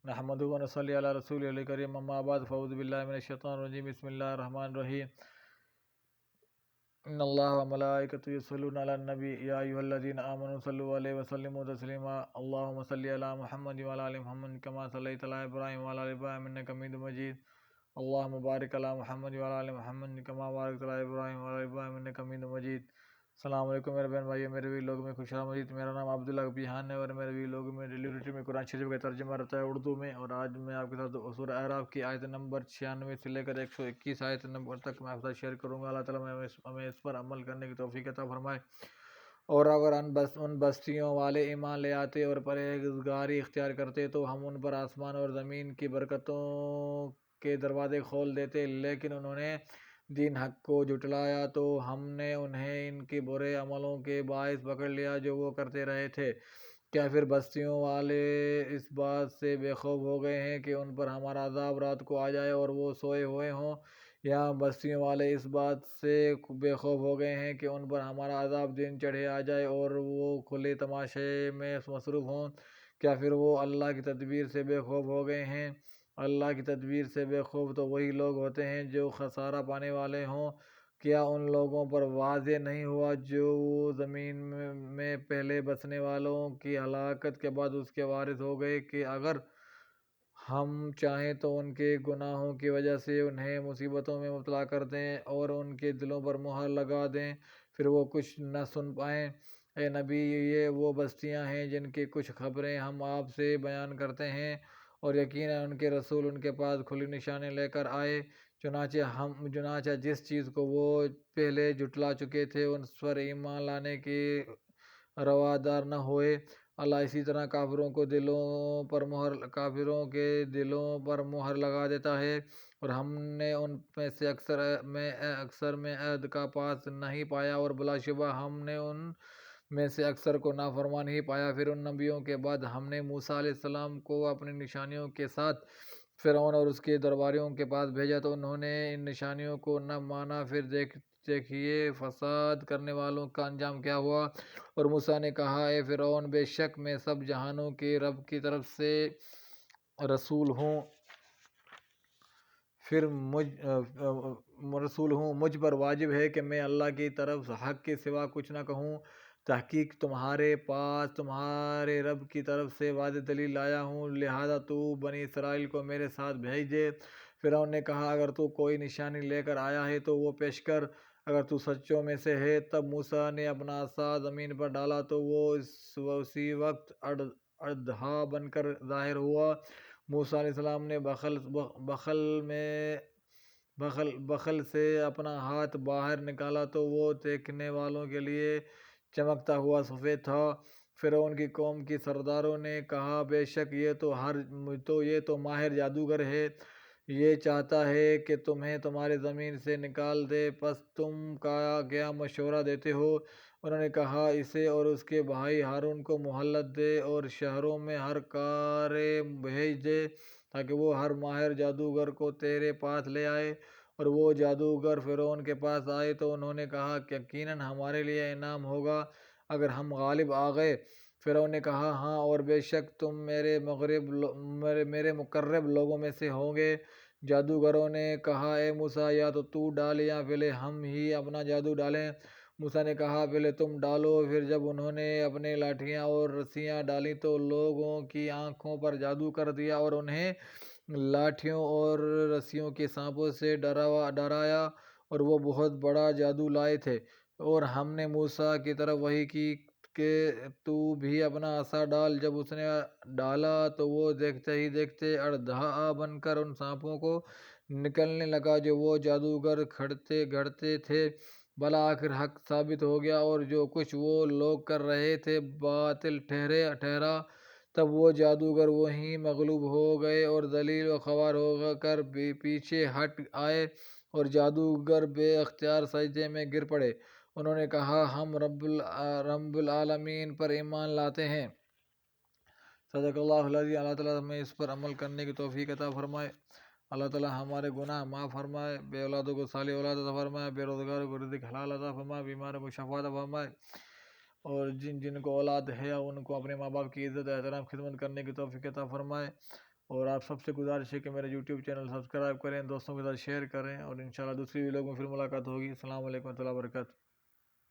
نحمدہ و نصلی علی رسول الکریم، اما بعد فاعوذ باللہ من الشیطان الرجیم، بسم اللہ الرحمن الرحیم۔ ان اللہ و ملائکتہ یصلون علی النبی یا ایھا الذین آمنوا صلوا علیہ وسلموا تسلیما، اللہم صلی علی محمد وعلی آل محمد کما صلیت علی ابراہیم وعلی آل ابراہیم انک حمید مجید، اللہم بارک علی محمد وعلی آل محمد کما بارکت علی ابراہیم وعلی آل ابراہیم انک حمید مجید۔ السلام علیکم میرے بہن بھائیو، میرے بھی لوگوں میں خوش آمدید۔ میرا نام عبدالحقبیhan ہے اور میرے بھی لوگوں میں ڈیلی روٹین میں قرآن شریف کا ترجمہ رہتا ہے اردو میں، اور آج میں آپ کے ساتھ سورہ اعراف کی آیت نمبر 96 سے لے کر 121 آیت نمبر تک میں آپ کے ساتھ شیئر کروں گا۔ اللہ تعالیٰ ہمیں اس پر عمل کرنے کی توفیق عطا فرمائے، اور اگر ان بستیوں والے ایمان لے آتے اور پرہیزگاری اختیار کرتے تو ہم ان پر آسمان اور زمین کی برکتوں کے دروازے کھول دیتے، لیکن انہوں نے دین حق کو جھٹلایا تو ہم نے انہیں ان کے برے عملوں کے باعث پکڑ لیا جو وہ کرتے رہے تھے۔ کیا پھر بستیوں والے اس بات سے بے خوف ہو گئے ہیں کہ ان پر ہمارا عذاب رات کو آ جائے اور وہ سوئے ہوئے ہوں، یا بستیوں والے اس بات سے بے خوف ہو گئے ہیں کہ ان پر ہمارا عذاب دن چڑھے آ جائے اور وہ کھلے تماشے میں مصروف ہوں؟ کیا پھر وہ اللہ کی تدبیر سے بے خوف ہو گئے ہیں؟ اللہ کی تدبیر سے بے خوف تو وہی لوگ ہوتے ہیں جو خسارہ پانے والے ہوں۔ کیا ان لوگوں پر واضح نہیں ہوا جو زمین میں پہلے بسنے والوں کی ہلاکت کے بعد اس کے وارث ہو گئے، کہ اگر ہم چاہیں تو ان کے گناہوں کی وجہ سے انہیں مصیبتوں میں مبتلا کر دیں اور ان کے دلوں پر مہر لگا دیں، پھر وہ کچھ نہ سن پائیں۔ اے نبی، یہ وہ بستیاں ہیں جن کی کچھ خبریں ہم آپ سے بیان کرتے ہیں، اور یقیناً ان کے رسول ان کے پاس کھلی نشانی لے کر آئے، چنانچہ جس چیز کو وہ پہلے جھٹلا چکے تھے ان پر ایمان لانے کے روادار نہ ہوئے۔ اللہ اسی طرح کافروں کے دلوں پر مہر لگا دیتا ہے، اور ہم نے ان میں سے اکثر میں عہد کا پاس نہیں پایا، اور بلا شبہ ہم نے ان میں سے اکثر کو نافرمان ہی پایا۔ پھر ان نبیوں کے بعد ہم نے موسیٰ علیہ السلام کو اپنی نشانیوں کے ساتھ فرعون اور اس کے درباریوں کے پاس بھیجا تو انہوں نے ان نشانیوں کو نہ مانا۔ پھر دیکھیے فساد کرنے والوں کا انجام کیا ہوا۔ اور موسیٰ نے کہا، اے فرعون، بے شک میں سب جہانوں کے رب کی طرف سے رسول ہوں، مجھ پر واجب ہے کہ میں اللہ کی طرف حق کے سوا کچھ نہ کہوں۔ تحقیق تمہارے پاس تمہارے رب کی طرف سے واضح دلیل لایا ہوں، لہذا تو بنی اسرائیل کو میرے ساتھ بھیج دے۔ فرعون نے کہا، اگر تو کوئی نشانی لے کر آیا ہے تو وہ پیش کر، اگر تو سچوں میں سے ہے۔ تب موسیٰ نے اپنا عصا زمین پر ڈالا تو وہ اسی وقت اژدہا بن کر ظاہر ہوا۔ موسیٰ علیہ السلام نے بخل سے اپنا ہاتھ باہر نکالا تو وہ دیکھنے والوں کے لیے چمکتا ہوا سفید تھا۔ فرعون کی قوم کی سرداروں نے کہا، بے شک یہ تو ماہر جادوگر ہے، یہ چاہتا ہے کہ تمہیں تمہاری زمین سے نکال دے، پس تم کیا مشورہ دیتے ہو؟ انہوں نے کہا، اسے اور اس کے بھائی ہارون کو مہلت دے اور شہروں میں ہر قارئ بھیج دے تاکہ وہ ہر ماہر جادوگر کو تیرے پاس لے آئے۔ اور وہ جادوگر فرعون کے پاس آئے تو انہوں نے کہا، یقیناً ہمارے لیے انعام ہوگا اگر ہم غالب آ گئے۔ فرعون نے کہا، ہاں، اور بے شک تم میرے مقرب لوگوں میں سے ہوں گے۔ جادوگروں نے کہا، اے موسیٰ، یا تو ڈال یا پہلے ہم ہی اپنا جادو ڈالیں۔ موسیٰ نے کہا، پہلے تم ڈالو۔ پھر جب انہوں نے اپنے لاٹھیاں اور رسیاں ڈالیں تو لوگوں کی آنکھوں پر جادو کر دیا اور انہیں لاٹھیوں اور رسیوں کے سانپوں سے ڈرایا، اور وہ بہت بڑا جادو لائے تھے۔ اور ہم نے موسیٰ کی طرف وحی کی کہ تو بھی اپنا عصا ڈال۔ جب اس نے ڈالا تو وہ دیکھتے ہی دیکھتے اژدہا بن کر ان سانپوں کو نگلنے لگا جو وہ جادوگر گھڑتے تھے۔ بالآخر حق ثابت ہو گیا اور جو کچھ وہ لوگ کر رہے تھے باطل ٹھہرا۔ تب وہ جادوگر وہیں مغلوب ہو گئے اور ذلیل و خوار ہو کر پیچھے ہٹ آئے، اور جادوگر بے اختیار سجدے میں گر پڑے۔ انہوں نے کہا، ہم رب العالمین پر ایمان لاتے ہیں۔ صدق اللہ العظیم۔ اللہ تعالیٰ ہمیں اس پر عمل کرنے کی توفیق عطا فرمائے۔ اللہ تعالیٰ ہمارے گناہ معاف فرمائے، بے اولادوں کو صالح اولاد عطا فرمائے، بے روزگاروں کو رزق حلال عطا فرمائے، بیماروں کو شفا عطا فرمائے، اور جن کو اولاد ہے ان کو اپنے ماں باپ کی عزت احترام خدمت کرنے کی توفیق عطا فرمائے، اور آپ سب سے گزارش ہے کہ میرے یوٹیوب چینل سبسکرائب کریں، دوستوں کے ساتھ شیئر کریں، اور انشاءاللہ دوسری ویڈیو میں پھر ملاقات ہوگی۔ السلام علیکم و رحمۃ اللہ وبرکاتہ۔